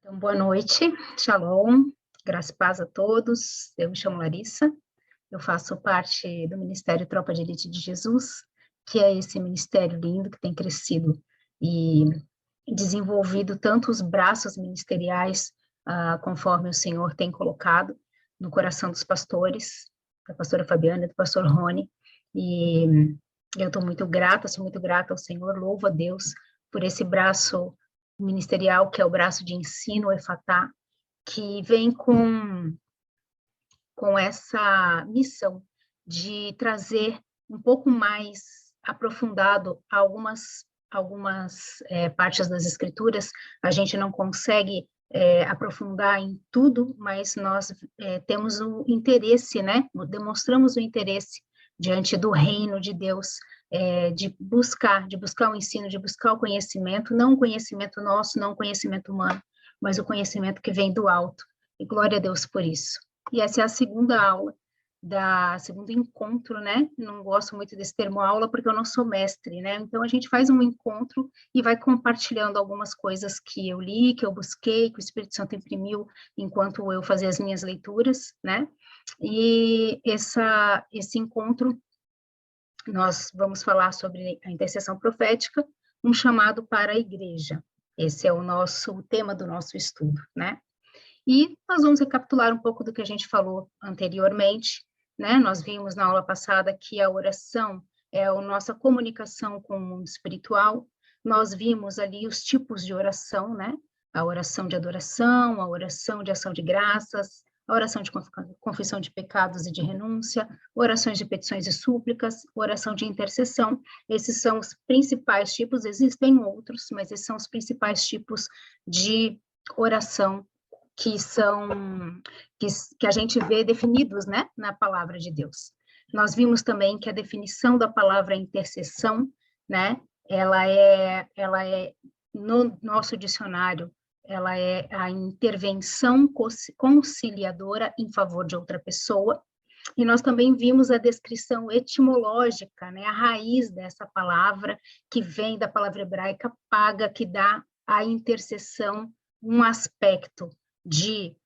Então, boa noite, Shalom, graça e paz a todos. Eu me chamo Larissa, eu faço parte do Ministério Tropa de Elite de Jesus, que é esse ministério lindo que tem crescido e desenvolvido tantos braços ministeriais, conforme o Senhor tem colocado no coração dos pastores, da pastora Fabiana e do pastor Rony, e eu estou muito grata, sou muito grata ao Senhor, louvo a Deus por esse braço ministerial, que é o braço de ensino, o Efatá, que vem com essa missão de trazer um pouco mais aprofundado algumas partes das escrituras. A gente não consegue aprofundar em tudo, mas nós temos o interesse, né? Demonstramos o interesse diante do reino de Deus, de buscar o ensino, de buscar o conhecimento, não o conhecimento nosso, não o conhecimento humano, mas o conhecimento que vem do alto. E glória a Deus por isso. E essa é a segunda aula, segundo encontro, né? Não gosto muito desse termo aula, porque eu não sou mestre, né? Então, a gente faz um encontro e vai compartilhando algumas coisas que eu li, que eu busquei, que o Espírito Santo imprimiu enquanto eu fazia as minhas leituras, né? E esse encontro, nós vamos falar sobre a intercessão profética, um chamado para a igreja. Esse é o tema do nosso estudo, né? E nós vamos recapitular um pouco do que a gente falou anteriormente, né? Nós vimos na aula passada que a oração é a nossa comunicação com o mundo espiritual. Nós vimos ali os tipos de oração, né? A oração de adoração, a oração de ação de graças, a oração de confissão de pecados e de renúncia, orações de petições e súplicas, oração de intercessão. Esses são os principais tipos, existem outros, mas esses são os principais tipos de oração que a gente vê definidos, né, na palavra de Deus. Nós vimos também que a definição da palavra intercessão, né, ela é no nosso dicionário, ela é a intervenção conciliadora em favor de outra pessoa. E nós também vimos a descrição etimológica, né, a raiz dessa palavra, que vem da palavra hebraica paga, que dá à intercessão um aspecto de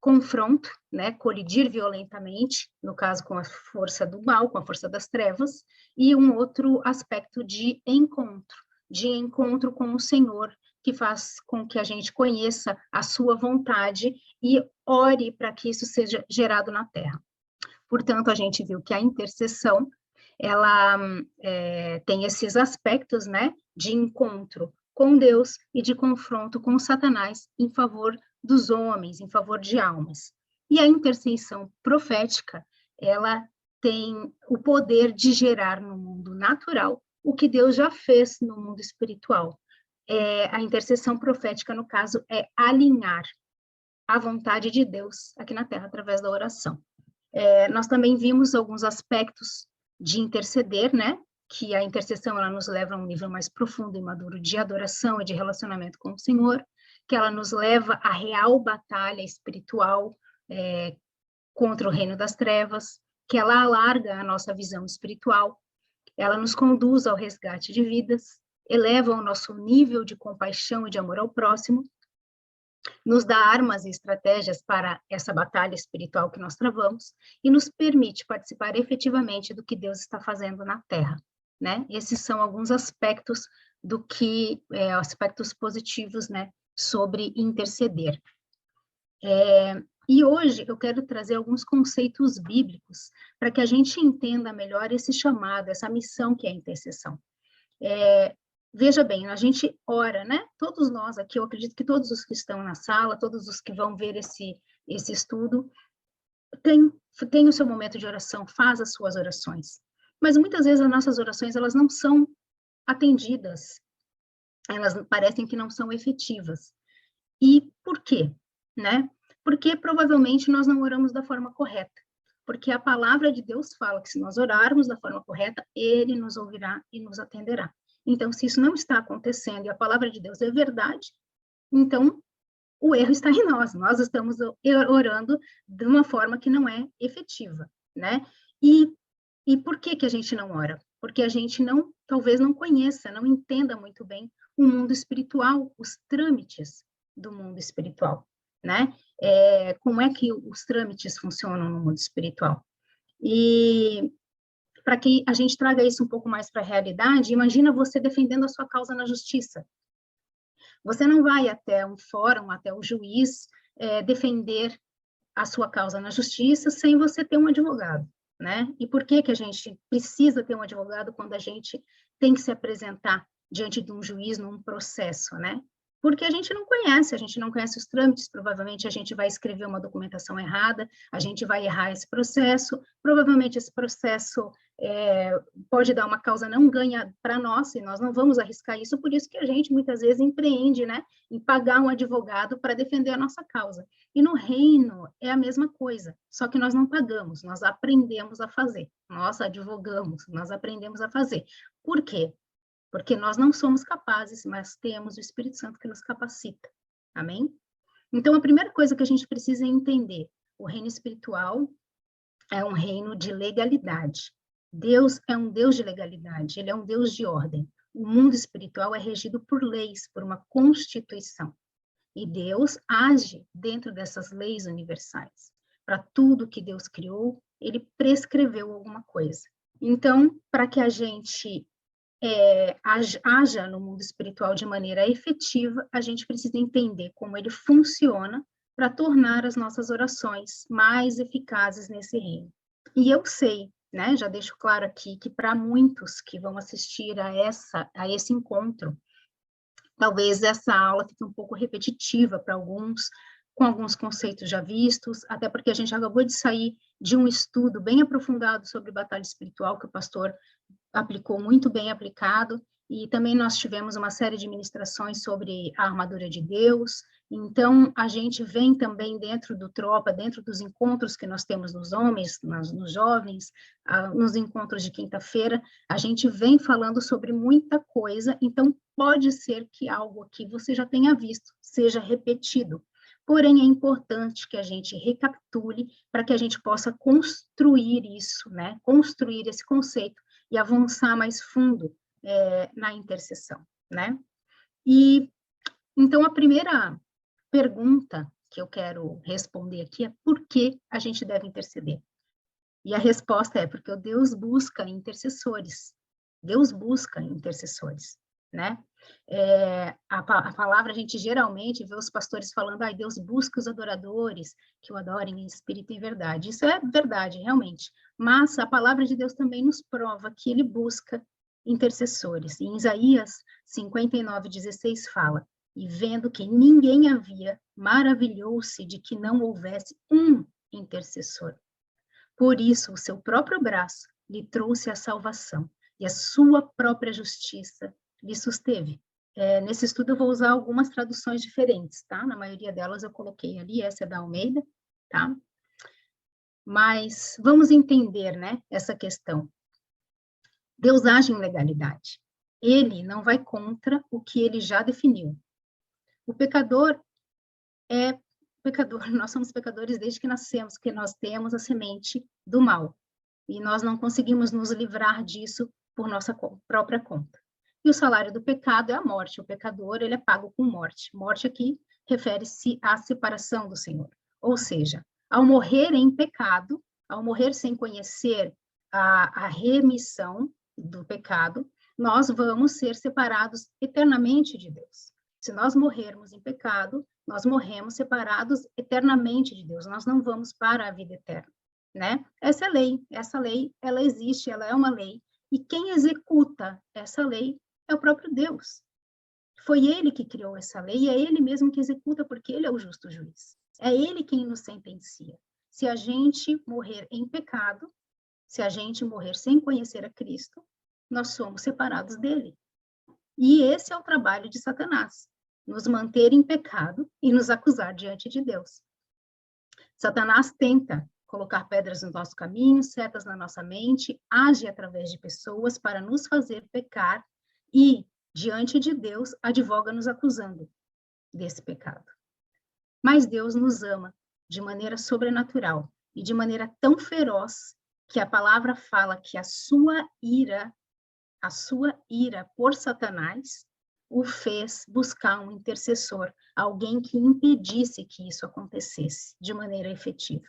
confronto, né, colidir violentamente, no caso com a força do mal, com a força das trevas, e um outro aspecto de encontro com o Senhor, que faz com que a gente conheça a sua vontade e ore para que isso seja gerado na terra. Portanto, a gente viu que a intercessão, ela tem esses aspectos, né, de encontro com Deus e de confronto com Satanás em favor dos homens, em favor de almas. E a intercessão profética, ela tem o poder de gerar no mundo natural o que Deus já fez no mundo espiritual. A intercessão profética, no caso, é alinhar a vontade de Deus aqui na Terra através da oração. Nós também vimos alguns aspectos de interceder, né? Que a intercessão ela nos leva a um nível mais profundo e maduro de adoração e de relacionamento com o Senhor, que ela nos leva à real batalha espiritual contra o reino das trevas, que ela alarga a nossa visão espiritual, ela nos conduz ao resgate de vidas, eleva o nosso nível de compaixão e de amor ao próximo, nos dá armas e estratégias para essa batalha espiritual que nós travamos e nos permite participar efetivamente do que Deus está fazendo na Terra, né? Esses são alguns aspectos aspectos positivos, né, sobre interceder. E hoje eu quero trazer alguns conceitos bíblicos para que a gente entenda melhor esse chamado, essa missão que é a intercessão. Veja bem, a gente ora, né? Todos nós aqui, eu acredito que todos os que estão na sala, todos os que vão ver esse estudo, tem o seu momento de oração, faz as suas orações. Mas muitas vezes as nossas orações, elas não são atendidas, elas parecem que não são efetivas. E por quê? Né? Porque provavelmente nós não oramos da forma correta. Porque a palavra de Deus fala que se nós orarmos da forma correta, Ele nos ouvirá e nos atenderá. Então, se isso não está acontecendo e a palavra de Deus é verdade, então o erro está em nós. Nós estamos orando de uma forma que não é efetiva, né? E por que a gente não ora? Porque a gente talvez não conheça, não entenda muito bem o mundo espiritual, os trâmites do mundo espiritual, né? Como é que os trâmites funcionam no mundo espiritual? E para que a gente traga isso um pouco mais para a realidade, imagina você defendendo a sua causa na justiça. Você não vai até um fórum, até o juiz, defender a sua causa na justiça sem você ter um advogado, né? E por que a gente precisa ter um advogado quando a gente tem que se apresentar diante de um juiz num processo, né? Porque a gente não conhece os trâmites, provavelmente a gente vai escrever uma documentação errada, a gente vai errar esse processo, provavelmente esse processo pode dar uma causa não ganha para nós, e nós não vamos arriscar isso, por isso que a gente muitas vezes empreende, né, em pagar um advogado para defender a nossa causa. E no reino é a mesma coisa, só que nós não pagamos, nós aprendemos a fazer, nós advogamos, nós aprendemos a fazer. Por quê? Porque nós não somos capazes, mas temos o Espírito Santo que nos capacita. Amém? Então, a primeira coisa que a gente precisa entender, o reino espiritual é um reino de legalidade. Deus é um Deus de legalidade, ele é um Deus de ordem. O mundo espiritual é regido por leis, por uma constituição. E Deus age dentro dessas leis universais. Para tudo que Deus criou, ele prescreveu alguma coisa. Então, para que a gente haja no mundo espiritual de maneira efetiva, a gente precisa entender como ele funciona para tornar as nossas orações mais eficazes nesse reino. E eu sei, né, já deixo claro aqui, que para muitos que vão assistir a esse encontro, talvez essa aula fique um pouco repetitiva para alguns, com alguns conceitos já vistos, até porque a gente acabou de sair de um estudo bem aprofundado sobre batalha espiritual, que o pastor aplicou muito bem aplicado, e também nós tivemos uma série de ministrações sobre a armadura de Deus. Então, a gente vem também dentro do Tropa, dentro dos encontros que nós temos nos homens, nos jovens, nos encontros de quinta-feira, a gente vem falando sobre muita coisa, então pode ser que algo aqui você já tenha visto, seja repetido. Porém, é importante que a gente recapitule para que a gente possa construir isso, né? Construir esse conceito e avançar mais fundo na intercessão, né? E, então, a primeira pergunta que eu quero responder aqui é por que a gente deve interceder? E a resposta é porque Deus busca intercessores. Deus busca intercessores, né? A palavra, a gente geralmente vê os pastores falando, Deus busca os adoradores que o adorem em espírito e em verdade. Isso é verdade, realmente. Mas a palavra de Deus também nos prova que ele busca intercessores. E em Isaías 59:16 fala, e vendo que ninguém havia, maravilhou-se de que não houvesse um intercessor. Por isso, o seu próprio braço lhe trouxe a salvação, e a sua própria justiça lhe susteve. Nesse estudo eu vou usar algumas traduções diferentes, tá? Na maioria delas eu coloquei ali, essa é da Almeida, tá? Mas vamos entender, né, essa questão. Deus age em legalidade. Ele não vai contra o que ele já definiu. O pecador é pecador, nós somos pecadores desde que nascemos, que nós temos a semente do mal. E nós não conseguimos nos livrar disso por nossa própria conta. E o salário do pecado é a morte. O pecador, ele é pago com morte. Morte aqui refere-se à separação do Senhor. Ou seja, ao morrer em pecado, ao morrer sem conhecer a remissão do pecado, nós vamos ser separados eternamente de Deus. Se nós morrermos em pecado, nós morremos separados eternamente de Deus. Nós não vamos para a vida eterna, né? Essa lei, ela existe, ela é uma lei. E quem executa essa lei é o próprio Deus. Foi ele que criou essa lei e é ele mesmo que executa, porque ele é o justo juiz. É ele quem nos sentencia. Se a gente morrer em pecado, se a gente morrer sem conhecer a Cristo, nós somos separados dele. E esse é o trabalho de Satanás, nos manter em pecado e nos acusar diante de Deus. Satanás tenta colocar pedras no nosso caminho, setas na nossa mente, age através de pessoas para nos fazer pecar e, diante de Deus, advoga nos acusando desse pecado. Mas Deus nos ama de maneira sobrenatural e de maneira tão feroz que a palavra fala que a sua ira por Satanás o fez buscar um intercessor, alguém que impedisse que isso acontecesse de maneira efetiva,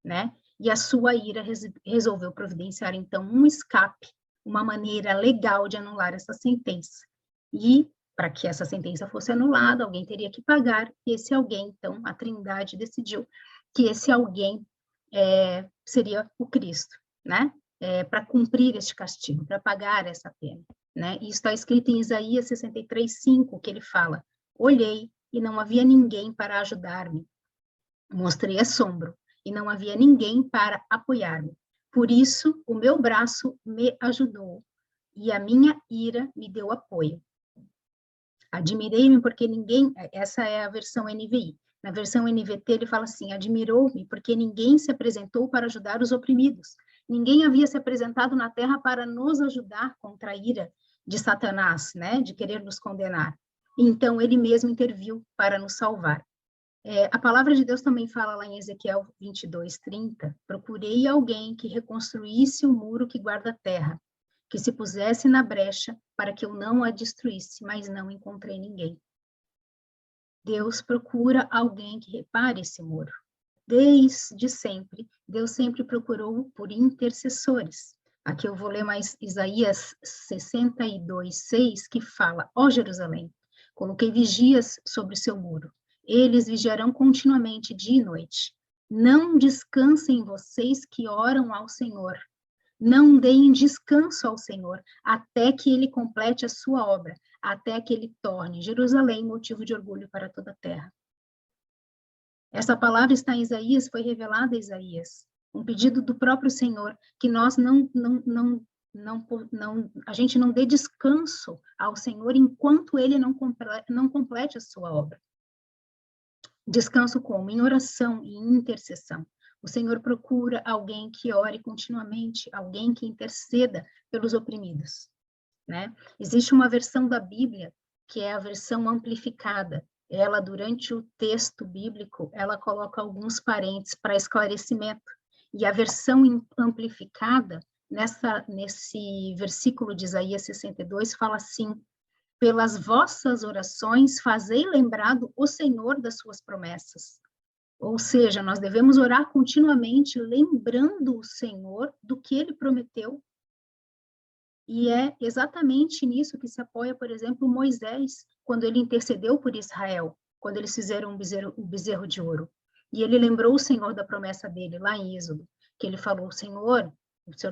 né? E a sua ira resolveu providenciar, então, um escape, uma maneira legal de anular essa sentença. E, para que essa sentença fosse anulada, alguém teria que pagar, e esse alguém, então, a Trindade decidiu que esse alguém seria o Cristo, né? Para cumprir este castigo, para pagar essa pena, né? E está escrito em Isaías 63:5, que ele fala: olhei e não havia ninguém para ajudar-me, mostrei assombro e não havia ninguém para apoiar-me. Por isso, o meu braço me ajudou e a minha ira me deu apoio. Admirei-me porque ninguém... Essa é a versão NVI. Na versão NVT, ele fala assim: admirou-me porque ninguém se apresentou para ajudar os oprimidos. Ninguém havia se apresentado na terra para nos ajudar contra a ira de Satanás, né? De querer nos condenar. Então, ele mesmo interviu para nos salvar. A palavra de Deus também fala lá em Ezequiel 22:30, procurei alguém que reconstruísse o muro que guarda a terra, que se pusesse na brecha para que eu não a destruísse, mas não encontrei ninguém. Deus procura alguém que repare esse muro. Desde sempre, Deus sempre procurou por intercessores. Aqui eu vou ler mais Isaías 62:6, que fala: ó Jerusalém, coloquei vigias sobre o seu muro. Eles vigiarão continuamente dia e noite. Não descansem vocês que oram ao Senhor. Não deem descanso ao Senhor, até que ele complete a sua obra, até que ele torne Jerusalém motivo de orgulho para toda a terra. Essa palavra está em Isaías, foi revelada a Isaías, um pedido do próprio Senhor, que nós a gente não dê descanso ao Senhor enquanto ele não complete a sua obra. Descanso como? Em oração e em intercessão. O Senhor procura alguém que ore continuamente, alguém que interceda pelos oprimidos, né? Existe uma versão da Bíblia, que é a versão amplificada. Ela, durante o texto bíblico, ela coloca alguns parênteses para esclarecimento. E a versão amplificada, nesse versículo de Isaías 62, fala assim: pelas vossas orações fazei lembrado o Senhor das suas promessas. Ou seja, nós devemos orar continuamente, lembrando o Senhor do que ele prometeu. E é exatamente nisso que se apoia, por exemplo, Moisés, quando ele intercedeu por Israel, quando eles fizeram um bezerro de ouro. E ele lembrou o Senhor da promessa dele, lá em Êxodo, que ele falou: o Senhor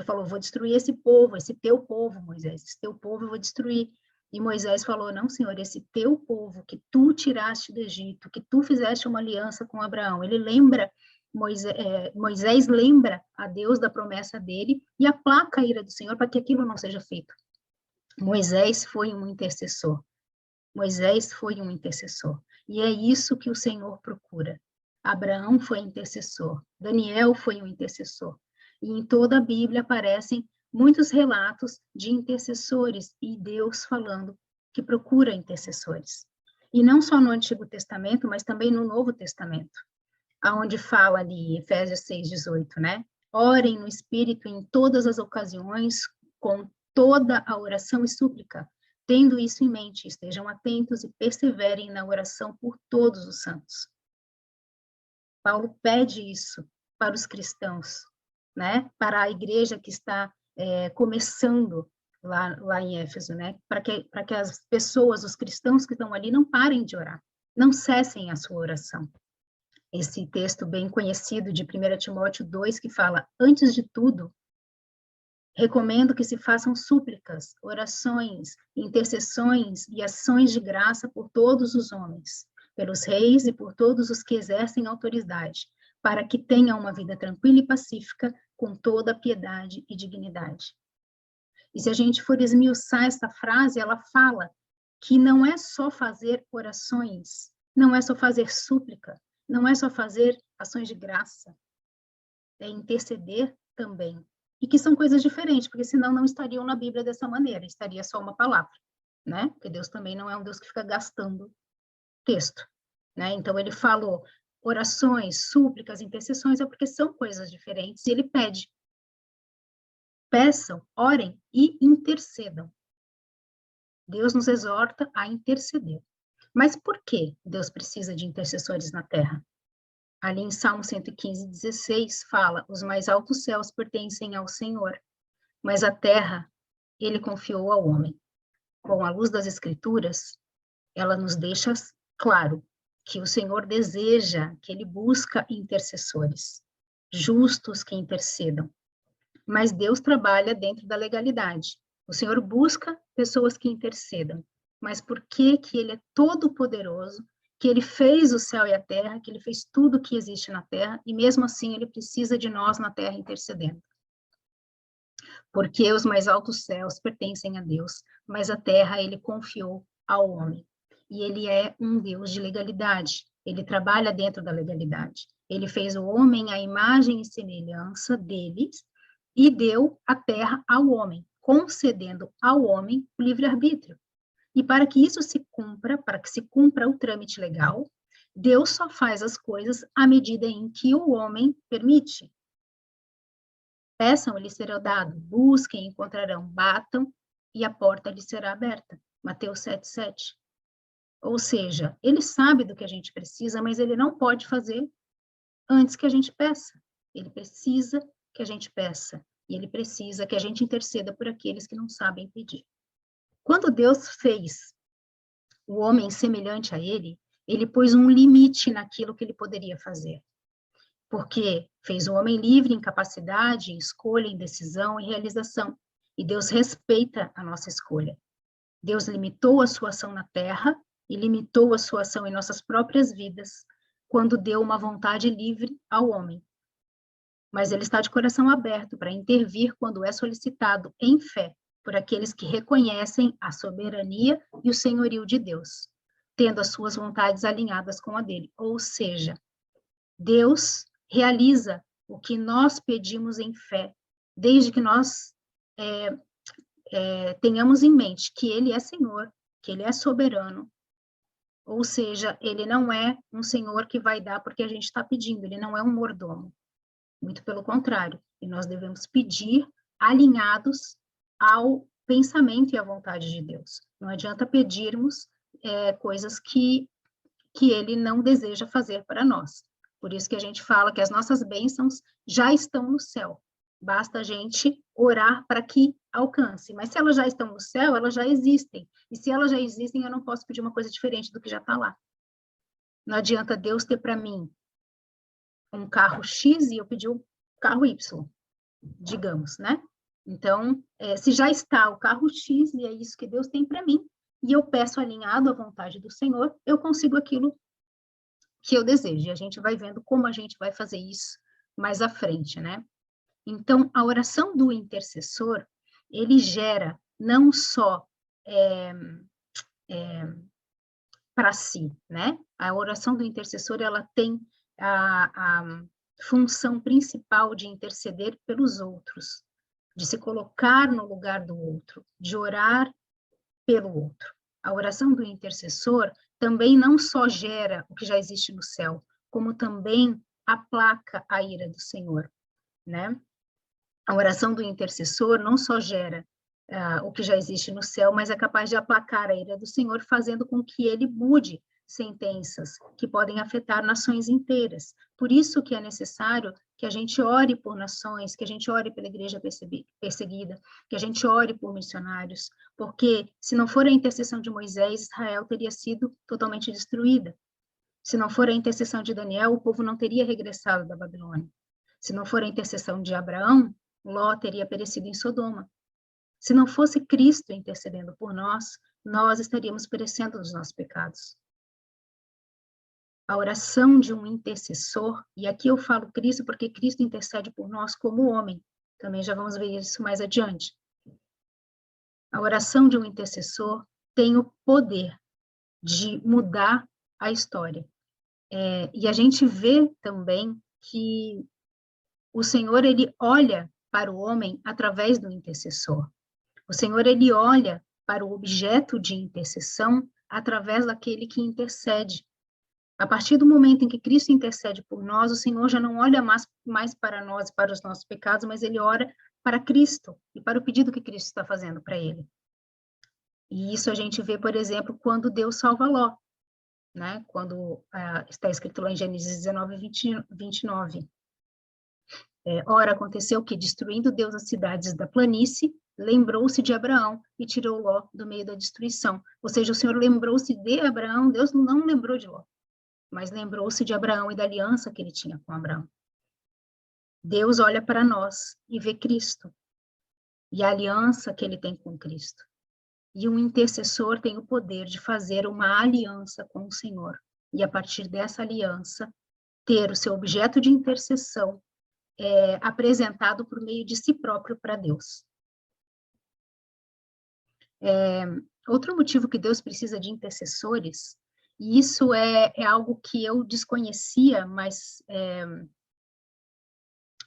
falou, vou destruir esse povo, esse teu povo, Moisés, esse teu povo eu vou destruir. E Moisés falou: não, Senhor, esse teu povo que tu tiraste do Egito, que tu fizeste uma aliança com Abraão. Ele lembra, Moisés lembra a Deus da promessa dele e aplaca a ira do Senhor para que aquilo não seja feito. Moisés foi um intercessor. Moisés foi um intercessor. E é isso que o Senhor procura. Abraão foi intercessor. Daniel foi um intercessor. E em toda a Bíblia aparecem muitos relatos de intercessores e Deus falando que procura intercessores. E não só no Antigo Testamento, mas também no Novo Testamento, aonde fala ali, Efésios 6:18, né? Orem no Espírito em todas as ocasiões, com toda a oração e súplica. Tendo isso em mente, estejam atentos e perseverem na oração por todos os santos. Paulo pede isso para os cristãos, né? Para a igreja que está começando lá em Éfeso, né? Para que as pessoas, os cristãos que estão ali, não parem de orar, não cessem a sua oração. Esse texto bem conhecido de 1 Timóteo 2, que fala: antes de tudo, recomendo que se façam súplicas, orações, intercessões e ações de graça por todos os homens, pelos reis e por todos os que exercem autoridade, para que tenham uma vida tranquila e pacífica, com toda piedade e dignidade. E se a gente for esmiuçar essa frase, ela fala que não é só fazer orações, não é só fazer súplica, não é só fazer ações de graça, é interceder também. E que são coisas diferentes, porque senão não estariam na Bíblia dessa maneira, estaria só uma palavra, né? Porque Deus também não é um Deus que fica gastando texto, né? Então ele falou orações, súplicas, intercessões, é porque são coisas diferentes, e ele pede: peçam, orem e intercedam. Deus nos exorta a interceder. Mas por que Deus precisa de intercessores na terra? Ali em Salmo 115:16 fala: os mais altos céus pertencem ao Senhor, mas a terra ele confiou ao homem. Com a luz das Escrituras, ela nos deixa claro que o Senhor deseja, que ele busca intercessores, justos que intercedam. Mas Deus trabalha dentro da legalidade. O Senhor busca pessoas que intercedam. Mas por que que ele é todo poderoso, que ele fez o céu e a terra, que ele fez tudo que existe na terra, e mesmo assim ele precisa de nós na terra intercedendo? Porque os mais altos céus pertencem a Deus, mas a terra ele confiou ao homem. E ele é um Deus de legalidade. Ele trabalha dentro da legalidade. Ele fez o homem à imagem e semelhança deles e deu a terra ao homem, concedendo ao homem o livre-arbítrio. E para que isso se cumpra, para que se cumpra o trâmite legal, Deus só faz as coisas à medida em que o homem permite. Peçam, lhes será dado, busquem, encontrarão, batam, e a porta lhes será aberta. Mateus 7:7. Ou seja, ele sabe do que a gente precisa, mas ele não pode fazer antes que a gente peça. Ele precisa que a gente peça, e ele precisa que a gente interceda por aqueles que não sabem pedir. Quando Deus fez o homem semelhante a ele, ele pôs um limite naquilo que ele poderia fazer. Porque fez o homem livre em capacidade, em escolha, em decisão e realização. E Deus respeita a nossa escolha. Deus limitou a sua ação na terra e limitou a sua ação em nossas próprias vidas, quando deu uma vontade livre ao homem. Mas ele está de coração aberto para intervir quando é solicitado em fé por aqueles que reconhecem a soberania e o senhorio de Deus, tendo as suas vontades alinhadas com a dele. Ou seja, Deus realiza o que nós pedimos em fé, desde que nós tenhamos em mente que Ele é Senhor, que Ele é soberano, ou seja, Ele não é um Senhor que vai dar porque a gente está pedindo, Ele não é um mordomo, muito pelo contrário, e nós devemos pedir alinhados ao pensamento e à vontade de Deus. Não adianta pedirmos coisas que Ele não deseja fazer para nós. Por isso que a gente fala que as nossas bênçãos já estão no céu. Basta a gente orar para que alcance. Mas se elas já estão no céu, elas já existem. E se elas já existem, eu não posso pedir uma coisa diferente do que já está lá. Não adianta Deus ter para mim um carro X e eu pedir um carro Y, digamos, né? Então, se já está o carro X e é isso que Deus tem para mim, e eu peço alinhado à vontade do Senhor, eu consigo aquilo que eu desejo. E a gente vai vendo como a gente vai fazer isso mais à frente, né? Então, a oração do intercessor, ele gera não só para si, né? A oração do intercessor, ela tem a função principal de interceder pelos outros, de se colocar no lugar do outro, de orar pelo outro. A oração do intercessor também não só gera o que já existe no céu, como também aplaca a ira do Senhor, né? A oração do intercessor não só gera o que já existe no céu, mas é capaz de aplacar a ira do Senhor, fazendo com que ele mude sentenças que podem afetar nações inteiras. Por isso que é necessário que a gente ore por nações, que a gente ore pela igreja perseguida, que a gente ore por missionários, porque se não for a intercessão de Moisés, Israel teria sido totalmente destruída. Se não for a intercessão de Daniel, o povo não teria regressado da Babilônia. Se não for a intercessão de Abraão, Ló teria perecido em Sodoma. Se não fosse Cristo intercedendo por nós, nós estaríamos perecendo dos nossos pecados. A oração de um intercessor, e aqui eu falo Cristo porque Cristo intercede por nós como homem, também já vamos ver isso mais adiante. A oração de um intercessor tem o poder de mudar a história. E a gente vê também que o Senhor, ele olha para o homem através do intercessor. O Senhor, ele olha para o objeto de intercessão através daquele que intercede. A partir do momento em que Cristo intercede por nós, o Senhor já não olha mais para nós e para os nossos pecados, mas ele ora para Cristo e para o pedido que Cristo está fazendo para ele. E isso a gente vê, por exemplo, quando Deus salva Ló, né? Quando está escrito lá em Gênesis 19, 29. Ora, aconteceu que, destruindo Deus as cidades da planície, lembrou-se de Abraão e tirou Ló do meio da destruição. Ou seja, o Senhor lembrou-se de Abraão, Deus não lembrou de Ló, mas lembrou-se de Abraão e da aliança que ele tinha com Abraão. Deus olha para nós e vê Cristo, e a aliança que ele tem com Cristo. E um intercessor tem o poder de fazer uma aliança com o Senhor, e a partir dessa aliança, ter o seu objeto de intercessão apresentado por meio de si próprio para Deus. Outro motivo que Deus precisa de intercessores, e isso é algo que eu desconhecia, mas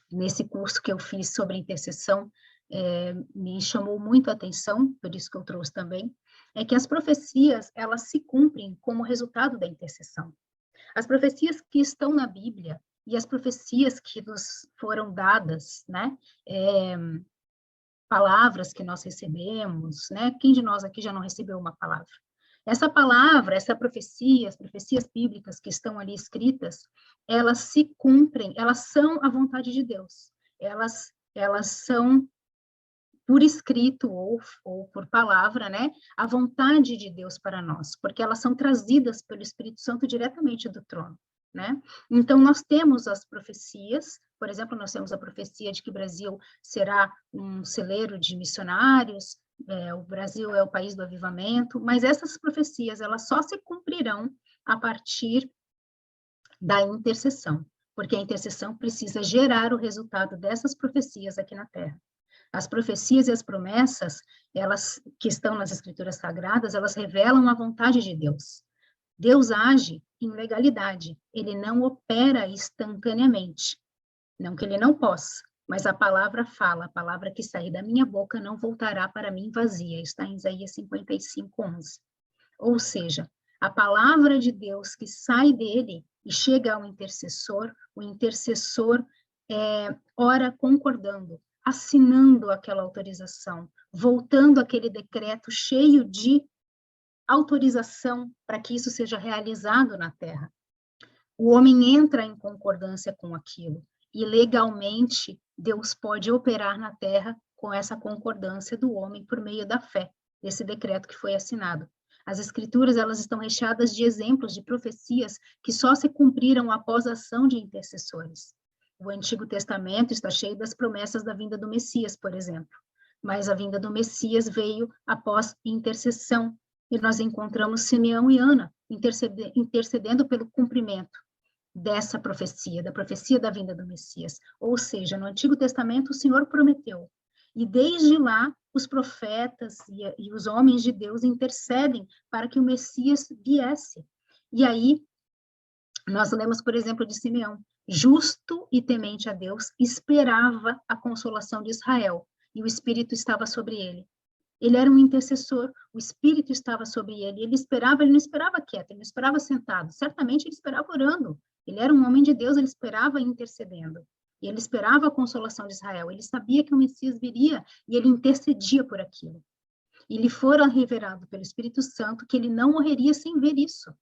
nesse curso que eu fiz sobre intercessão, me chamou muito a atenção, por isso que eu trouxe também, é que as profecias, elas se cumprem como resultado da intercessão. As profecias que estão na Bíblia e as profecias que nos foram dadas, né, palavras que nós recebemos, né, quem de nós aqui já não recebeu uma palavra? Essa palavra, essa profecia, as profecias bíblicas que estão ali escritas, elas se cumprem, elas são a vontade de Deus. Elas são por escrito ou por palavra, né, a vontade de Deus para nós, porque elas são trazidas pelo Espírito Santo diretamente do trono, né? Então, nós temos as profecias, por exemplo, nós temos a profecia de que o Brasil será um celeiro de missionários, o Brasil é o país do avivamento, mas essas profecias, elas só se cumprirão a partir da intercessão, porque a intercessão precisa gerar o resultado dessas profecias aqui na Terra. As profecias e as promessas, elas que estão nas Escrituras Sagradas, elas revelam a vontade de Deus. Deus age em legalidade, ele não opera instantaneamente. Não que ele não possa, mas a palavra fala, a palavra que sair da minha boca não voltará para mim vazia, está em Isaías 55:11. Ou seja, a palavra de Deus que sai dele e chega ao intercessor, o intercessor ora concordando, assinando aquela autorização, voltando aquele decreto cheio de autorização para que isso seja realizado na Terra. O homem entra em concordância com aquilo, e legalmente Deus pode operar na Terra com essa concordância do homem por meio da fé, desse decreto que foi assinado. As Escrituras, elas estão recheadas de exemplos de profecias que só se cumpriram após a ação de intercessores. O Antigo Testamento está cheio das promessas da vinda do Messias, por exemplo, mas a vinda do Messias veio após intercessão, e nós encontramos Simeão e Ana intercedendo pelo cumprimento dessa profecia, da profecia da vinda do Messias. Ou seja, no Antigo Testamento o Senhor prometeu, e desde lá os profetas e os homens de Deus intercedem para que o Messias viesse. E aí, nós lemos, por exemplo, de Simeão, justo e temente a Deus, esperava a consolação de Israel, e o Espírito estava sobre ele. Ele era um intercessor, o Espírito estava sobre ele, ele não esperava quieto, ele não esperava sentado, certamente ele esperava orando. Ele era um homem de Deus, ele esperava intercedendo. E ele esperava a consolação de Israel, ele sabia que o Messias viria, e ele intercedia por aquilo. E lhe fora revelado pelo Espírito Santo que ele não morreria sem ver isso.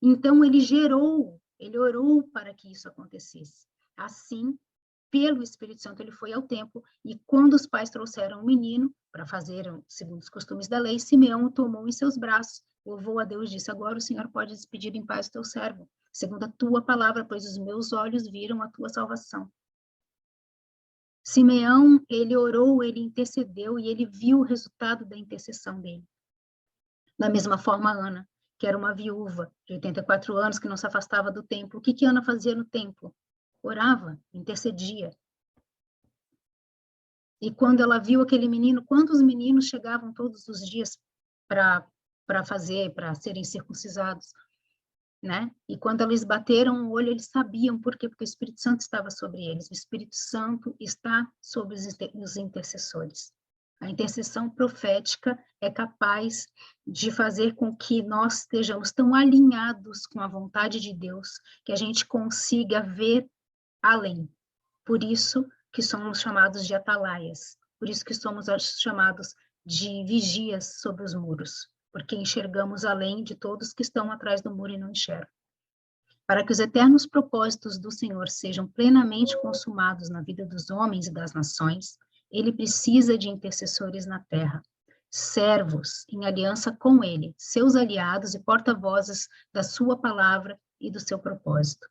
Então, ele orou para que isso acontecesse. Assim, pelo Espírito Santo, ele foi ao templo, e quando os pais trouxeram o menino, para fazer, segundo os costumes da lei, Simeão o tomou em seus braços, louvou a Deus e disse, agora o Senhor pode despedir em paz o teu servo, segundo a tua palavra, pois os meus olhos viram a tua salvação. Simeão, ele orou, ele intercedeu, e ele viu o resultado da intercessão dele. Da mesma forma, Ana, que era uma viúva de 84 anos, que não se afastava do templo. O que Ana fazia no templo? Orava, intercedia. E quando ela viu aquele menino, quantos meninos chegavam todos os dias para serem circuncisados, né? E quando eles bateram o olho, eles sabiam por quê? Porque o Espírito Santo estava sobre eles. O Espírito Santo está sobre os intercessores. A intercessão profética é capaz de fazer com que nós estejamos tão alinhados com a vontade de Deus que a gente consiga ver além. Por isso que somos chamados de atalaias, por isso que somos chamados de vigias sobre os muros, porque enxergamos além de todos que estão atrás do muro e não enxergam. Para que os eternos propósitos do Senhor sejam plenamente consumados na vida dos homens e das nações, ele precisa de intercessores na terra, servos em aliança com ele, seus aliados e porta-vozes da sua palavra e do seu propósito.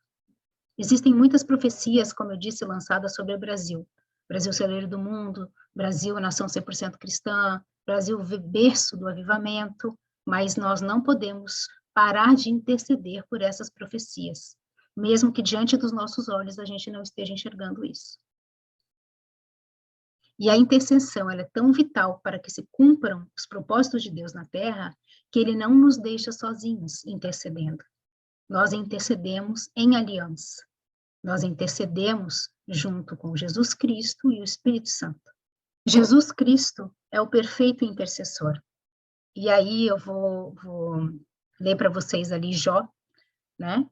Existem muitas profecias, como eu disse, lançadas sobre o Brasil. Brasil, celeiro do mundo, Brasil, nação 100% cristã, Brasil, berço do avivamento, mas nós não podemos parar de interceder por essas profecias, mesmo que diante dos nossos olhos a gente não esteja enxergando isso. E a intercessão, ela é tão vital para que se cumpram os propósitos de Deus na Terra, que ele não nos deixa sozinhos intercedendo. Nós intercedemos em aliança. Nós intercedemos junto com Jesus Cristo e o Espírito Santo. Jesus Cristo é o perfeito intercessor. E aí eu vou ler para vocês ali Jó, né?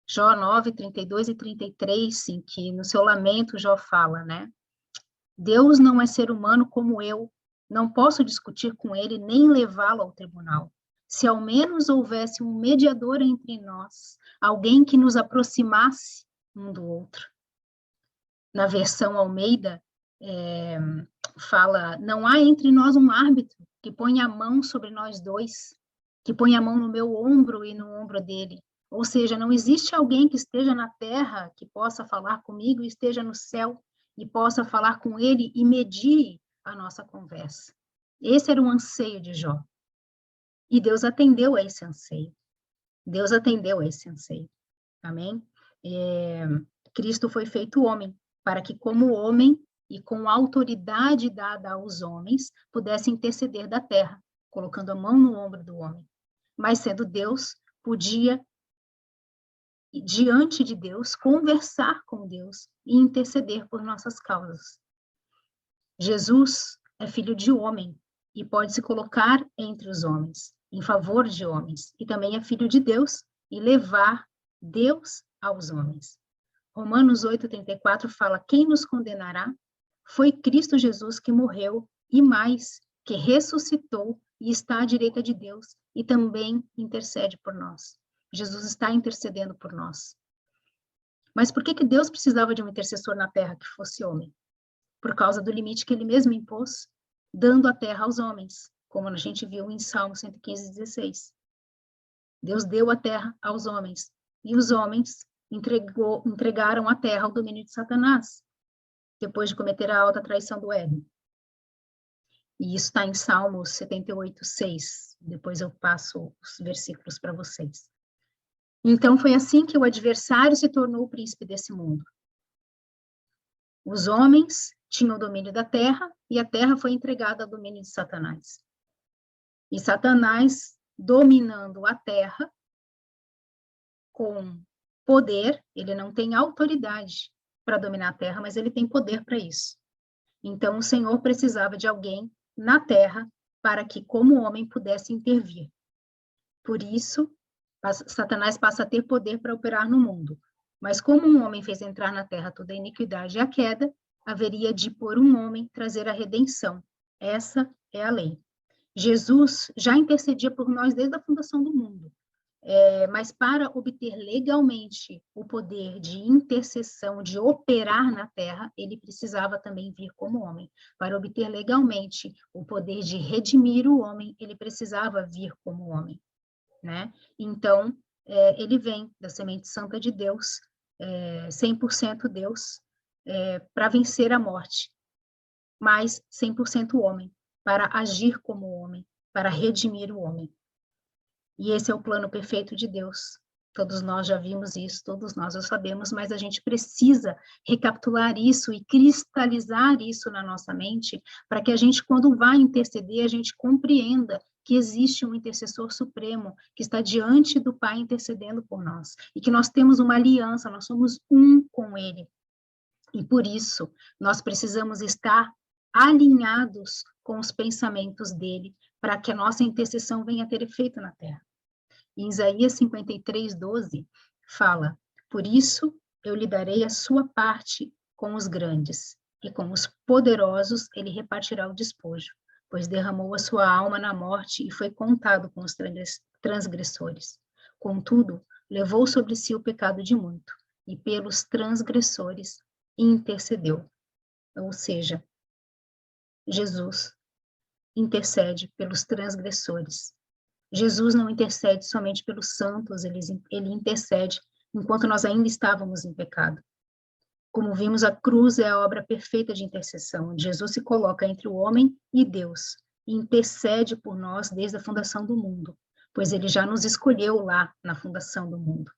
Jó 9, 32 e 33, em que no seu lamento Jó fala, né? Deus não é ser humano como eu, não posso discutir com ele nem levá-lo ao tribunal. Se ao menos houvesse um mediador entre nós, alguém que nos aproximasse um do outro. Na versão Almeida, fala, não há entre nós um árbitro que ponha a mão sobre nós dois, que ponha a mão no meu ombro e no ombro dele. Ou seja, não existe alguém que esteja na terra que possa falar comigo e esteja no céu e possa falar com ele e medir a nossa conversa. Esse era o anseio de Jó. E Deus atendeu a esse anseio. Deus atendeu a esse anseio. Amém? Cristo foi feito homem, para que como homem e com a autoridade dada aos homens, pudesse interceder da terra, colocando a mão no ombro do homem. Mas sendo Deus, podia, diante de Deus, conversar com Deus e interceder por nossas causas. Jesus é filho de homem e pode se colocar entre os homens, em favor de homens, e também é filho de Deus e levar Deus aos homens. Romanos 8:34 fala, quem nos condenará? Foi Cristo Jesus que morreu e mais, que ressuscitou e está à direita de Deus e também intercede por nós. Jesus está intercedendo por nós. Mas por que Deus precisava de um intercessor na terra que fosse homem? Por causa do limite que ele mesmo impôs, dando a terra aos homens, como a gente viu em Salmo 115:16. Deus deu a terra aos homens, e os homens entregaram a terra ao domínio de Satanás, depois de cometer a alta traição do Éden. E isso está em Salmos 78:6. Depois eu passo os versículos para vocês. Então, foi assim que o adversário se tornou o príncipe desse mundo. Os homens tinham o domínio da terra, e a terra foi entregada ao domínio de Satanás. E Satanás, dominando a terra, com poder, ele não tem autoridade para dominar a terra, mas ele tem poder para isso. Então, o Senhor precisava de alguém na terra para que, como homem, pudesse intervir. Por isso, Satanás passa a ter poder para operar no mundo. Mas como um homem fez entrar na terra toda a iniquidade e a queda, haveria de, por um homem, trazer a redenção. Essa é a lei. Jesus já intercedia por nós desde a fundação do mundo. Mas para obter legalmente o poder de intercessão, de operar na terra, ele precisava também vir como homem. Para obter legalmente o poder de redimir o homem, ele precisava vir como homem, né? Então, ele vem da semente santa de Deus, 100% Deus, para vencer a morte, mas 100% homem, para agir como homem, para redimir o homem. E esse é o plano perfeito de Deus. Todos nós já vimos isso, todos nós já sabemos, mas a gente precisa recapitular isso e cristalizar isso na nossa mente, para que a gente, quando vai interceder, a gente compreenda que existe um intercessor supremo que está diante do Pai intercedendo por nós, e que nós temos uma aliança, nós somos um com Ele. E por isso, nós precisamos estar alinhados com os pensamentos dele, para que a nossa intercessão venha a ter efeito na terra. Em Isaías 53:12, fala, por isso eu lhe darei a sua parte com os grandes, e com os poderosos ele repartirá o despojo, pois derramou a sua alma na morte e foi contado com os transgressores. Contudo, levou sobre si o pecado de muito, e pelos transgressores intercedeu. Ou seja, Jesus intercede pelos transgressores. Jesus não intercede somente pelos santos, ele intercede enquanto nós ainda estávamos em pecado. Como vimos, a cruz é a obra perfeita de intercessão, onde Jesus se coloca entre o homem e Deus, e intercede por nós desde a fundação do mundo, pois ele já nos escolheu lá na fundação do mundo,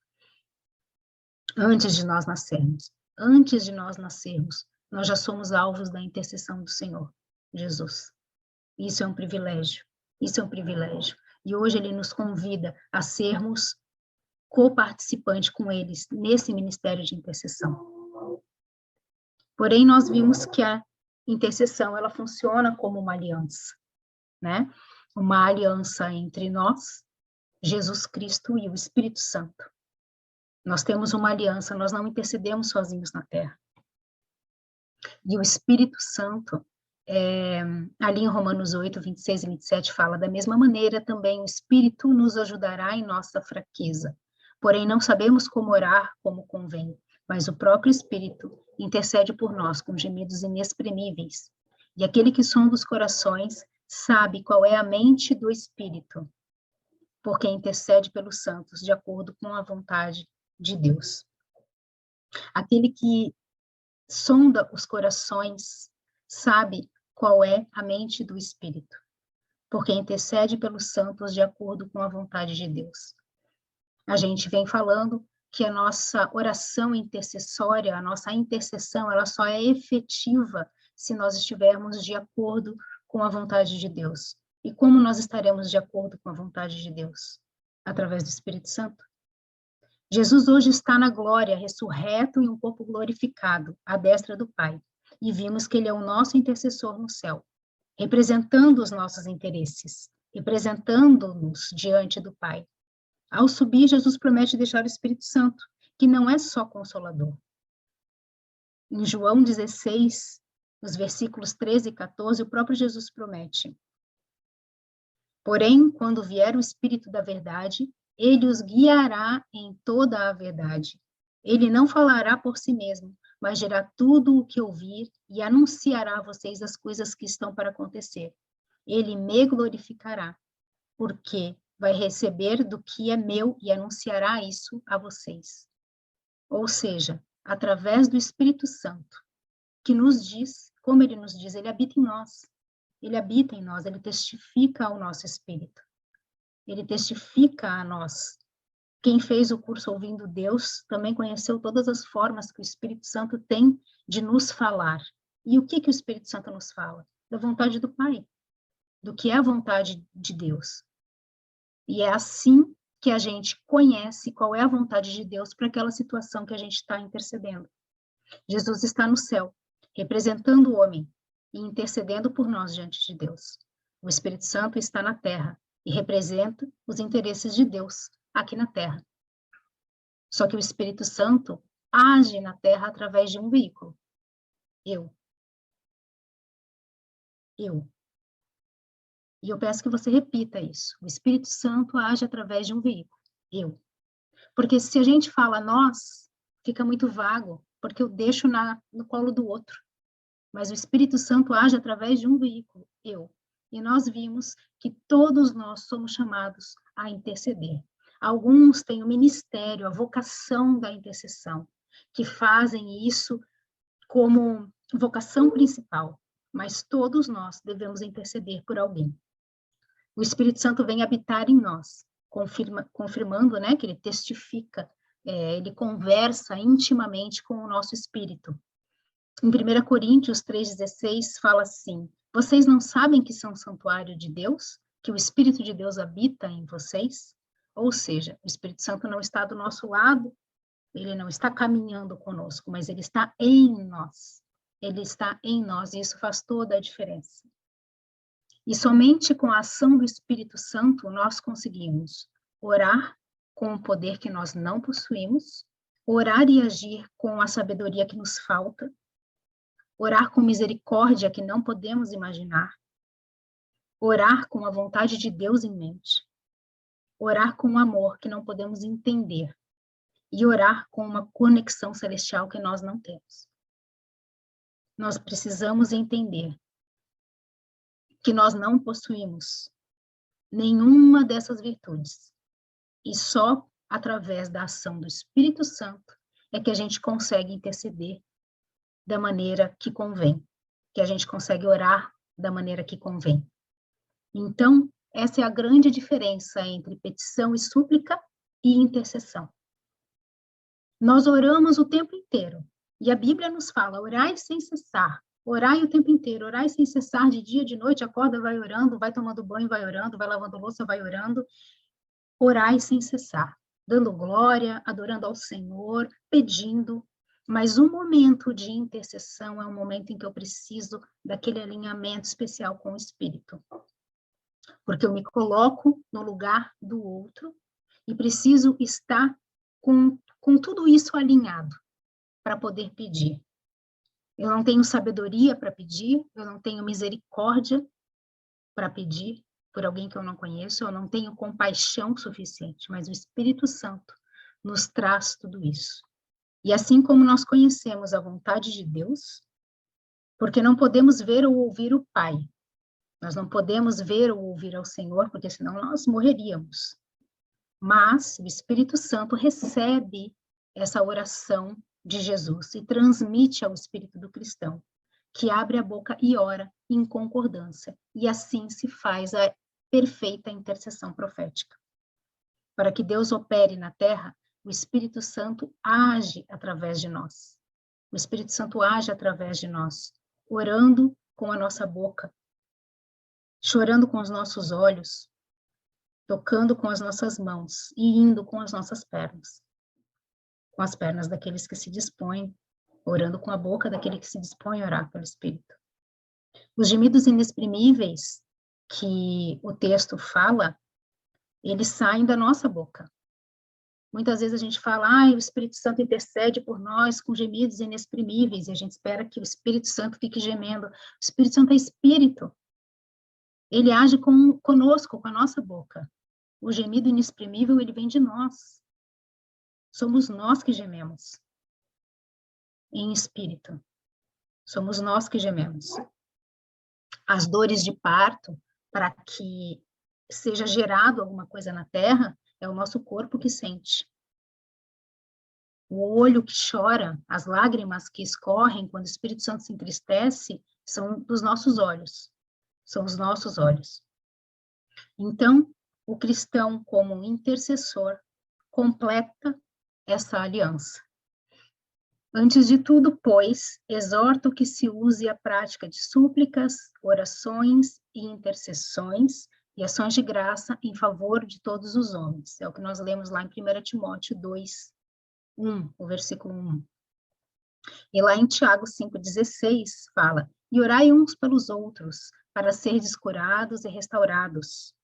antes de nós nascermos. Antes de nós nascermos, nós já somos alvos da intercessão do Senhor, Jesus. Isso é um privilégio, isso é um privilégio. E hoje ele nos convida a sermos coparticipantes com eles nesse ministério de intercessão. Porém, nós vimos que a intercessão, ela funciona como uma aliança, né? Uma aliança entre nós, Jesus Cristo e o Espírito Santo. Nós temos uma aliança, nós não intercedemos sozinhos na terra. E o Espírito Santo, ali em Romanos 8, 26 e 27, fala, da mesma maneira também o Espírito nos ajudará em nossa fraqueza. Porém, não sabemos como orar como convém, mas o próprio Espírito intercede por nós com gemidos inexprimíveis. E aquele que sonda os corações sabe qual é a mente do Espírito, porque intercede pelos santos de acordo com a vontade de Deus. Aquele que sonda os corações sabe qual é a mente do Espírito, porque intercede pelos santos de acordo com a vontade de Deus. A gente vem falando que a nossa oração intercessória, a nossa intercessão, ela só é efetiva se nós estivermos de acordo com a vontade de Deus. E como nós estaremos de acordo com a vontade de Deus? Através do Espírito Santo. Jesus hoje está na glória, ressurreto e um corpo glorificado, à destra do Pai. E vimos que ele é o nosso intercessor no céu, representando os nossos interesses, representando-nos diante do Pai. Ao subir, Jesus promete deixar o Espírito Santo, que não é só consolador. Em João 16, nos versículos 13 e 14, o próprio Jesus promete: porém, quando vier o Espírito da verdade, ele os guiará em toda a verdade. Ele não falará por si mesmo, mas dirá tudo o que ouvir e anunciará a vocês as coisas que estão para acontecer. Ele me glorificará, porque vai receber do que é meu e anunciará isso a vocês. Ou seja, através do Espírito Santo, que nos diz, como ele nos diz, ele habita em nós. Ele habita em nós, ele testifica ao nosso espírito. Ele testifica a nós. Quem fez o curso Ouvindo Deus também conheceu todas as formas que o Espírito Santo tem de nos falar. E o que o Espírito Santo nos fala? Da vontade do Pai, do que é a vontade de Deus. E é assim que a gente conhece qual é a vontade de Deus para aquela situação que a gente está intercedendo. Jesus está no céu, representando o homem e intercedendo por nós diante de Deus. O Espírito Santo está na terra e representa os interesses de Deus aqui na terra. Só que o Espírito Santo age na terra através de um veículo. Eu. E eu peço que você repita isso. O Espírito Santo age através de um veículo. Eu. Porque se a gente fala nós, fica muito vago, porque eu deixo no colo do outro. Mas o Espírito Santo age através de um veículo. Eu. E nós vimos que todos nós somos chamados a interceder. Alguns têm o ministério, a vocação da intercessão, que fazem isso como vocação principal. Mas todos nós devemos interceder por alguém. O Espírito Santo vem habitar em nós, confirmando, né, que ele testifica, ele conversa intimamente com o nosso espírito. Em 1 Coríntios 3,16 fala assim: vocês não sabem que são santuário de Deus? Que o Espírito de Deus habita em vocês? Ou seja, o Espírito Santo não está do nosso lado, ele não está caminhando conosco, mas ele está em nós. Ele está em nós, e isso faz toda a diferença. E somente com a ação do Espírito Santo nós conseguimos orar com o poder que nós não possuímos, orar e agir com a sabedoria que nos falta, orar com misericórdia que não podemos imaginar, Orar com a vontade de Deus em mente. Orar com um amor que não podemos entender. E orar com uma conexão celestial que nós não temos. Nós precisamos entender que nós não possuímos nenhuma dessas virtudes. E só através da ação do Espírito Santo é que a gente consegue interceder da maneira que convém, que a gente consegue orar da maneira que convém. Então, essa é a grande diferença entre petição e súplica e intercessão. Nós oramos o tempo inteiro, e a Bíblia nos fala, orai sem cessar, orai o tempo inteiro, orai sem cessar, de dia, de noite, acorda, vai orando, vai tomando banho, vai orando, vai lavando louça, vai orando, orai sem cessar, dando glória, adorando ao Senhor, pedindo, mas o momento de intercessão é um momento em que eu preciso daquele alinhamento especial com o Espírito, porque eu me coloco no lugar do outro e preciso estar com tudo isso alinhado para poder pedir. Eu não tenho sabedoria para pedir, eu não tenho misericórdia para pedir por alguém que eu não conheço, eu não tenho compaixão suficiente, mas o Espírito Santo nos traz tudo isso. E assim como nós conhecemos a vontade de Deus, porque não podemos ver ou ouvir o Pai, nós não podemos ver ou ouvir ao Senhor, porque senão nós morreríamos. Mas o Espírito Santo recebe essa oração de Jesus e transmite ao espírito do cristão, que abre a boca e ora em concordância. E assim se faz a perfeita intercessão profética. Para que Deus opere na terra, o Espírito Santo age através de nós. O Espírito Santo age através de nós, orando com a nossa boca, chorando com os nossos olhos, tocando com as nossas mãos e indo com as nossas pernas. Com as pernas daqueles que se dispõem, orando com a boca daquele que se dispõe a orar pelo Espírito. Os gemidos inexprimíveis que o texto fala, eles saem da nossa boca. Muitas vezes a gente fala, o Espírito Santo intercede por nós com gemidos inexprimíveis, e a gente espera que o Espírito Santo fique gemendo. O Espírito Santo é Espírito. Ele age conosco, com a nossa boca. O gemido inexprimível, ele vem de nós. Somos nós que gememos em espírito. Somos nós que gememos. As dores de parto, para que seja gerado alguma coisa na terra, é o nosso corpo que sente. O olho que chora, as lágrimas que escorrem quando o Espírito Santo se entristece, são dos nossos olhos. São os nossos olhos. Então, o cristão, como intercessor, completa essa aliança. Antes de tudo, pois, exorto que se use a prática de súplicas, orações e intercessões e ações de graça em favor de todos os homens. É o que nós lemos lá em 1 Timóteo 2, 1, o versículo 1. E lá em Tiago 5,16 fala, e orai uns pelos outros, para serdes curados e restaurados.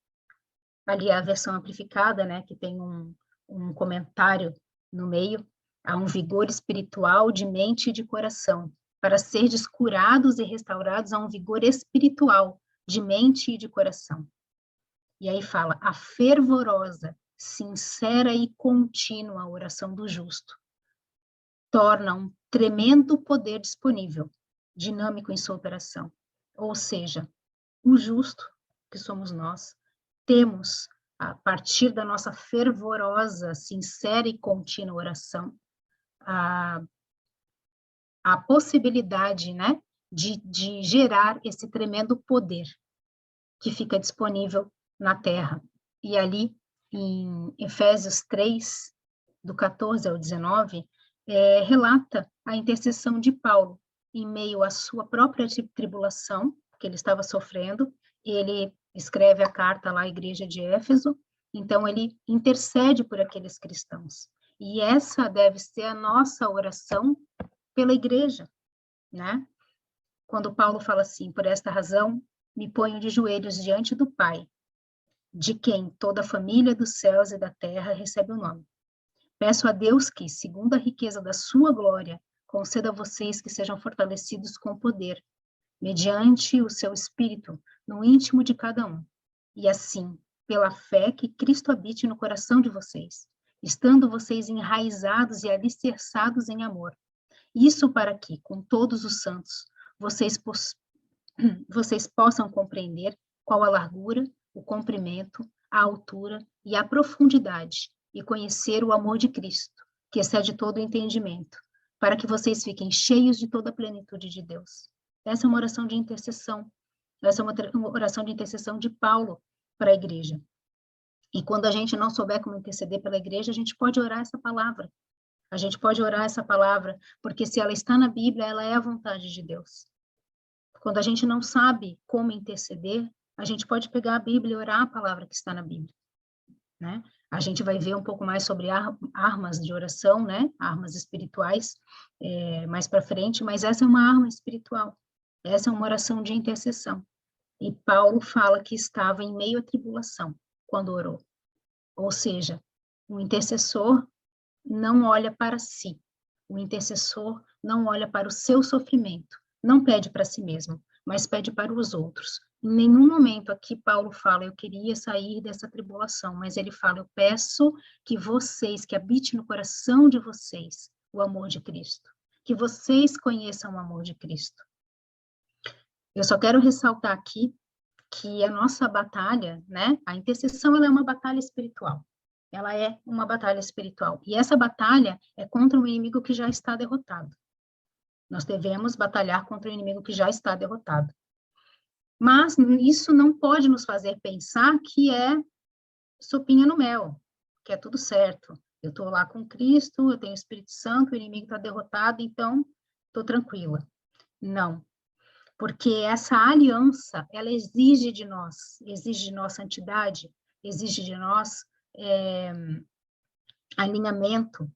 Ali a versão amplificada, né, que tem um comentário no meio, há um vigor espiritual de mente e de coração, para serdes curados e restaurados a um vigor espiritual de mente e de coração. E aí fala, a fervorosa, sincera e contínua oração do justo torna um tremendo poder disponível, dinâmico em sua operação. Ou seja, o justo, que somos nós, temos, a partir da nossa fervorosa, sincera e contínua oração, a possibilidade, né, de gerar esse tremendo poder que fica disponível na Terra. E ali, em Efésios 3, do 14 ao 19, relata a intercessão de Paulo em meio à sua própria tribulação que ele estava sofrendo. Ele escreve a carta lá à igreja de Éfeso, então ele intercede por aqueles cristãos. E essa deve ser a nossa oração pela igreja, né? Quando Paulo fala assim, por esta razão, me ponho de joelhos diante do Pai, de quem toda a família dos céus e da terra recebe o nome. Peço a Deus que, segundo a riqueza da sua glória, conceda a vocês que sejam fortalecidos com poder, mediante o seu Espírito, no íntimo de cada um. E assim, pela fé, que Cristo habite no coração de vocês, estando vocês enraizados e alicerçados em amor. Isso para que, com todos os santos, vocês possam compreender qual a largura, o comprimento, a altura e a profundidade, e conhecer o amor de Cristo, que excede todo o entendimento, para que vocês fiquem cheios de toda a plenitude de Deus. Essa é uma oração de intercessão. Essa é uma oração de intercessão de Paulo para a igreja. E quando a gente não souber como interceder pela igreja, a gente pode orar essa palavra. A gente pode orar essa palavra, porque se ela está na Bíblia, ela é a vontade de Deus. Quando a gente não sabe como interceder, a gente pode pegar a Bíblia e orar a palavra que está na Bíblia, né? A gente vai ver um pouco mais sobre armas de oração, né? Armas espirituais, mais para frente, mas essa é uma arma espiritual. Essa é uma oração de intercessão. E Paulo fala que estava em meio à tribulação quando orou. Ou seja, o intercessor não olha para si. O intercessor não olha para o seu sofrimento. Não pede para si mesmo, mas pede para os outros. Em nenhum momento aqui Paulo fala, eu queria sair dessa tribulação, mas ele fala, eu peço que vocês, que habite no coração de vocês o amor de Cristo. Que vocês conheçam o amor de Cristo. Eu só quero ressaltar aqui que a nossa batalha, né, a intercessão, ela é uma batalha espiritual. Ela é uma batalha espiritual. E essa batalha é contra um inimigo que já está derrotado. Nós devemos batalhar contra um inimigo que já está derrotado. Mas isso não pode nos fazer pensar que é sopinha no mel, que é tudo certo. Eu estou lá com Cristo, eu tenho o Espírito Santo, o inimigo está derrotado, então estou tranquila. Não. Porque essa aliança, ela exige de nós santidade, exige de nós alinhamento,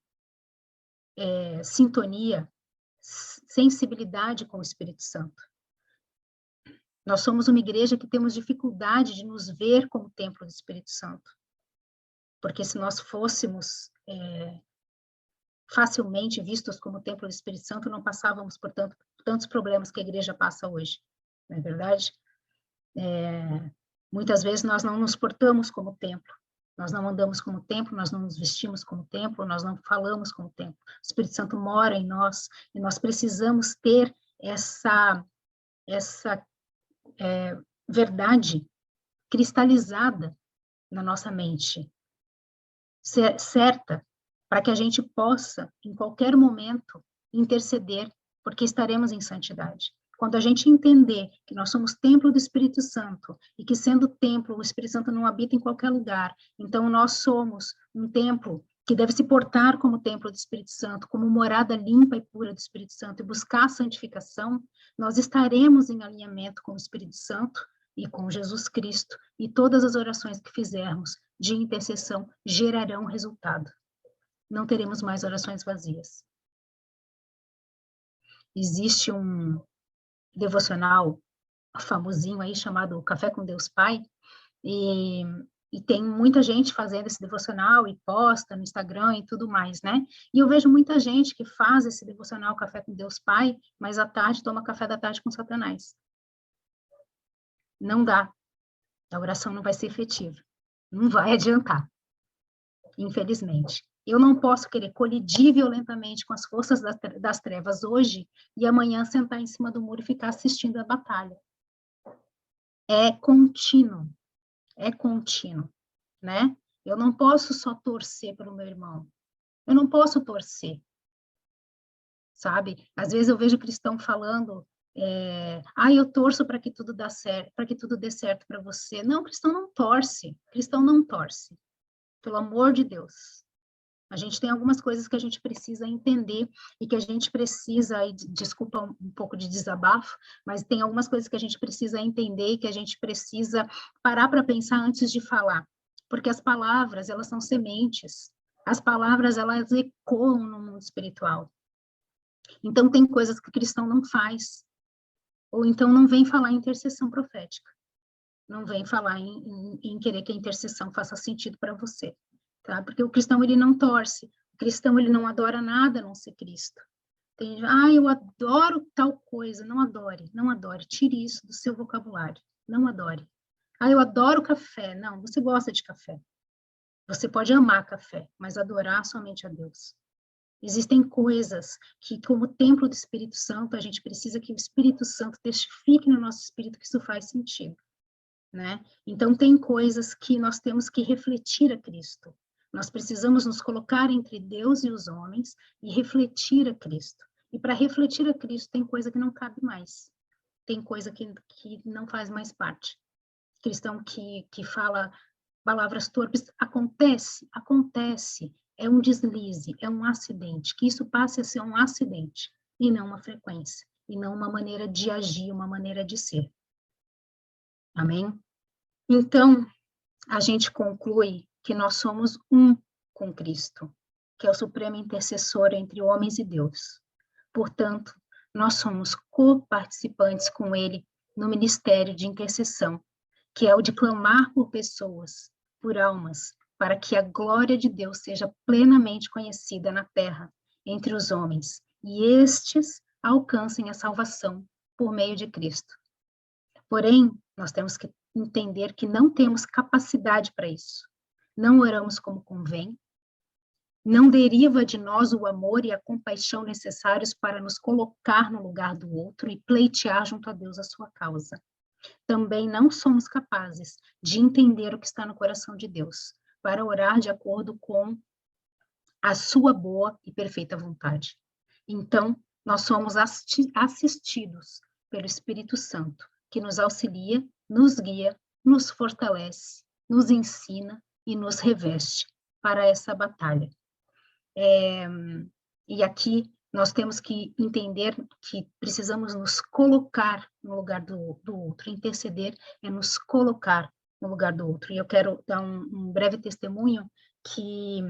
sintonia, sensibilidade com o Espírito Santo. Nós somos uma igreja que temos dificuldade de nos ver como templo do Espírito Santo. Porque se nós fôssemos facilmente vistos como templo do Espírito Santo, não passávamos por tantos problemas que a igreja passa hoje. Não é verdade? Muitas vezes nós não nos portamos como templo. Nós não andamos como templo, nós não nos vestimos como templo, nós não falamos como templo. O Espírito Santo mora em nós e nós precisamos ter essa verdade cristalizada na nossa mente, certa, para que a gente possa, em qualquer momento, interceder, porque estaremos em santidade. Quando a gente entender que nós somos templo do Espírito Santo, e que sendo templo, o Espírito Santo não habita em qualquer lugar, então nós somos um templo que deve se portar como templo do Espírito Santo, como morada limpa e pura do Espírito Santo, e buscar a santificação, nós estaremos em alinhamento com o Espírito Santo e com Jesus Cristo, e todas as orações que fizermos de intercessão gerarão resultado. Não teremos mais orações vazias. Existe um devocional famosinho aí chamado Café com Deus Pai, e tem muita gente fazendo esse devocional e posta no Instagram e tudo mais, né? E eu vejo muita gente que faz esse devocional Café com Deus Pai, mas à tarde toma café da tarde com Satanás. Não dá. A oração não vai ser efetiva. Não vai adiantar. Infelizmente. Eu não posso querer colidir violentamente com as forças das trevas hoje e amanhã sentar em cima do muro e ficar assistindo a batalha. É contínuo, né? Eu não posso só torcer pelo meu irmão. Eu não posso torcer, sabe? Às vezes eu vejo cristão falando, eu torço para que tudo dê certo, para que tudo dê certo para você. Não, cristão não torce. Pelo amor de Deus. A gente tem algumas coisas que a gente precisa entender e que a gente precisa, desculpa um pouco de desabafo, mas tem algumas coisas que a gente precisa entender e que a gente precisa parar para pensar antes de falar. Porque as palavras, elas são sementes. As palavras, elas ecoam no mundo espiritual. Então, tem coisas que o cristão não faz. Ou então não vem falar em intercessão profética. Não vem falar em querer que a intercessão faça sentido para você. Tá? Porque o cristão, ele não torce, o cristão, ele não adora nada a não ser Cristo. Eu adoro tal coisa. Não adore, não adore. Tire isso do seu vocabulário. Não adore. Eu adoro café. Não, você gosta de café. Você pode amar café, mas adorar somente a Deus. Existem coisas que, como templo do Espírito Santo, a gente precisa que o Espírito Santo testifique no nosso espírito que isso faz sentido, né? Então, tem coisas que nós temos que refletir a Cristo. Nós precisamos nos colocar entre Deus e os homens e refletir a Cristo. E para refletir a Cristo, tem coisa que não cabe mais. Tem coisa que não faz mais parte. Cristão que fala palavras torpes, acontece, é um deslize, é um acidente, que isso passe a ser um acidente, e não uma frequência, e não uma maneira de agir, uma maneira de ser. Amém? Então, a gente conclui que nós somos um com Cristo, que é o supremo intercessor entre homens e Deus. Portanto, nós somos co-participantes com Ele no ministério de intercessão, que é o de clamar por pessoas, por almas, para que a glória de Deus seja plenamente conhecida na terra, entre os homens, e estes alcancem a salvação por meio de Cristo. Porém, nós temos que entender que não temos capacidade para isso. Não oramos como convém, não deriva de nós o amor e a compaixão necessários para nos colocar no lugar do outro e pleitear junto a Deus a sua causa. Também não somos capazes de entender o que está no coração de Deus, para orar de acordo com a sua boa e perfeita vontade. Então, nós somos assistidos pelo Espírito Santo, que nos auxilia, nos guia, nos fortalece, nos ensina e nos reveste para essa batalha. E aqui nós temos que entender que precisamos nos colocar no lugar do outro. Interceder é nos colocar no lugar do outro. E eu quero dar um breve testemunho que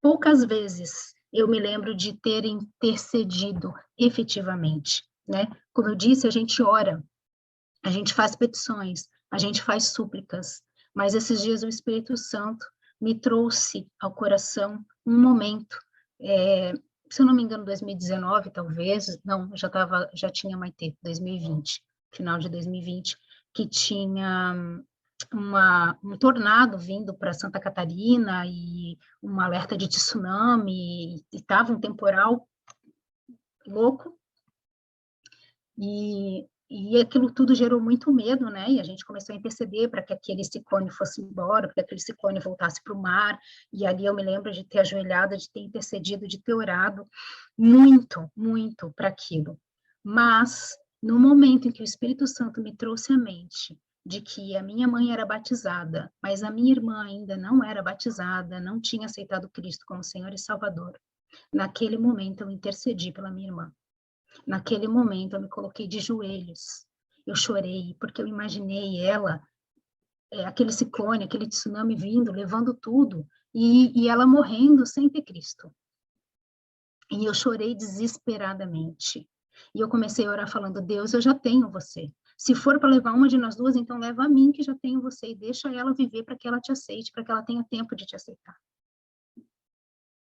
poucas vezes eu me lembro de ter intercedido efetivamente, né? Como eu disse, a gente ora, a gente faz petições, a gente faz súplicas, mas esses dias o Espírito Santo me trouxe ao coração um momento, se eu não me engano, 2019, talvez, não, já tinha Maitê, 2020, final de 2020, que tinha um tornado vindo para Santa Catarina e um alerta de tsunami, e estava um temporal louco, e aquilo tudo gerou muito medo, né? E a gente começou a interceder para que aquele ciclone fosse embora, para que aquele ciclone voltasse para o mar. E ali eu me lembro de ter ajoelhado, de ter intercedido, de ter orado muito, muito para aquilo. Mas, no momento em que o Espírito Santo me trouxe à mente de que a minha mãe era batizada, mas a minha irmã ainda não era batizada, não tinha aceitado Cristo como Senhor e Salvador, naquele momento eu intercedi pela minha irmã. Naquele momento, eu me coloquei de joelhos. Eu chorei, porque eu imaginei ela, aquele ciclone, aquele tsunami vindo, levando tudo, e ela morrendo sem ter Cristo. E eu chorei desesperadamente. E eu comecei a orar falando, Deus, eu já tenho você. Se for para levar uma de nós duas, então leva a mim, que já tenho você, e deixa ela viver para que ela te aceite, para que ela tenha tempo de te aceitar.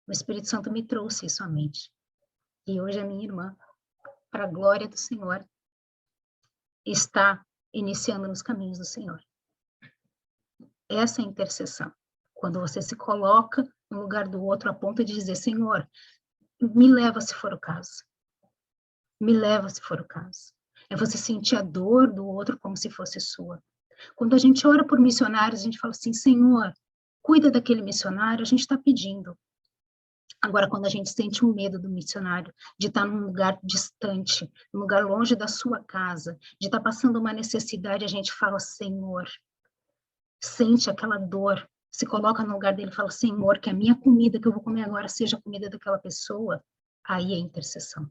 O Espírito Santo me trouxe isso à mente. E hoje a minha irmã, para a glória do Senhor, está iniciando nos caminhos do Senhor. Essa é a intercessão. Quando você se coloca no lugar do outro a ponto de dizer, Senhor, me leva se for o caso. Me leva se for o caso. É você sentir a dor do outro como se fosse sua. Quando a gente ora por missionários, a gente fala assim, Senhor, cuida daquele missionário, a gente está pedindo. Agora, quando a gente sente um medo do missionário, de estar num lugar distante, num lugar longe da sua casa, de estar passando uma necessidade, a gente fala, Senhor, sente aquela dor, se coloca no lugar dele e fala, Senhor, que a minha comida que eu vou comer agora seja a comida daquela pessoa, aí é intercessão.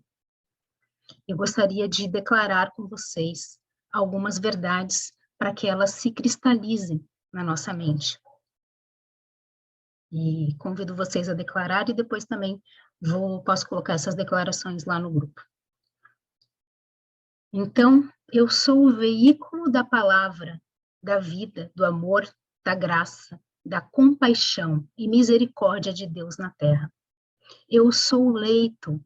Eu gostaria de declarar com vocês algumas verdades para que elas se cristalizem na nossa mente. E convido vocês a declarar e depois também posso colocar essas declarações lá no grupo. Então, eu sou o veículo da palavra, da vida, do amor, da graça, da compaixão e misericórdia de Deus na terra. Eu sou o leito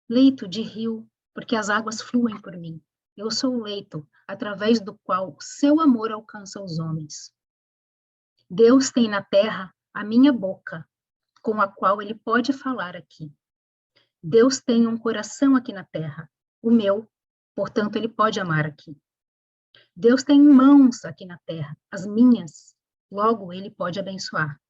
leito de rio, porque as águas fluem por mim. Eu sou o leito através do qual o seu amor alcança os homens. Deus tem na terra a minha boca, com a qual ele pode falar aqui. Deus tem um coração aqui na terra, o meu, portanto ele pode amar aqui. Deus tem mãos aqui na terra, as minhas, logo ele pode abençoar.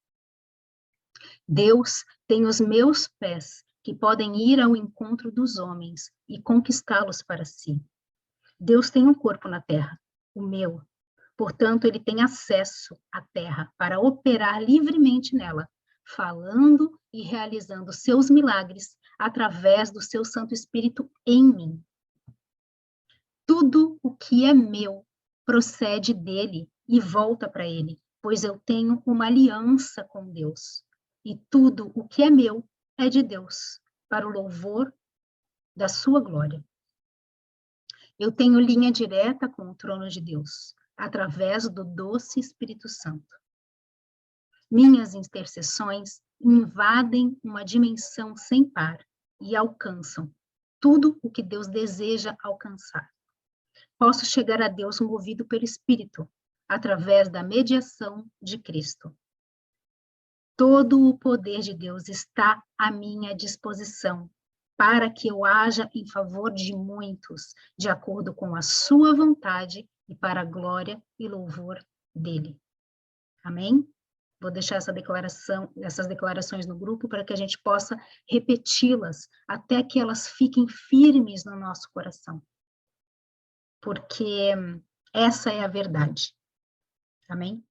Deus tem os meus pés, que podem ir ao encontro dos homens e conquistá-los para si. Deus tem um corpo na terra, o meu, portanto ele tem acesso à terra para operar livremente nela, falando e realizando seus milagres através do seu Santo Espírito em mim. Tudo o que é meu procede dele e volta para ele, pois eu tenho uma aliança com Deus. E tudo o que é meu é de Deus, para o louvor da sua glória. Eu tenho linha direta com o trono de Deus, através do doce Espírito Santo. Minhas intercessões invadem uma dimensão sem par e alcançam tudo o que Deus deseja alcançar. Posso chegar a Deus movido pelo Espírito, através da mediação de Cristo. Todo o poder de Deus está à minha disposição, para que eu haja em favor de muitos, de acordo com a sua vontade e para a glória e louvor dele. Amém? Vou deixar essas declarações no grupo para que a gente possa repeti-las até que elas fiquem firmes no nosso coração. Porque essa é a verdade. Amém?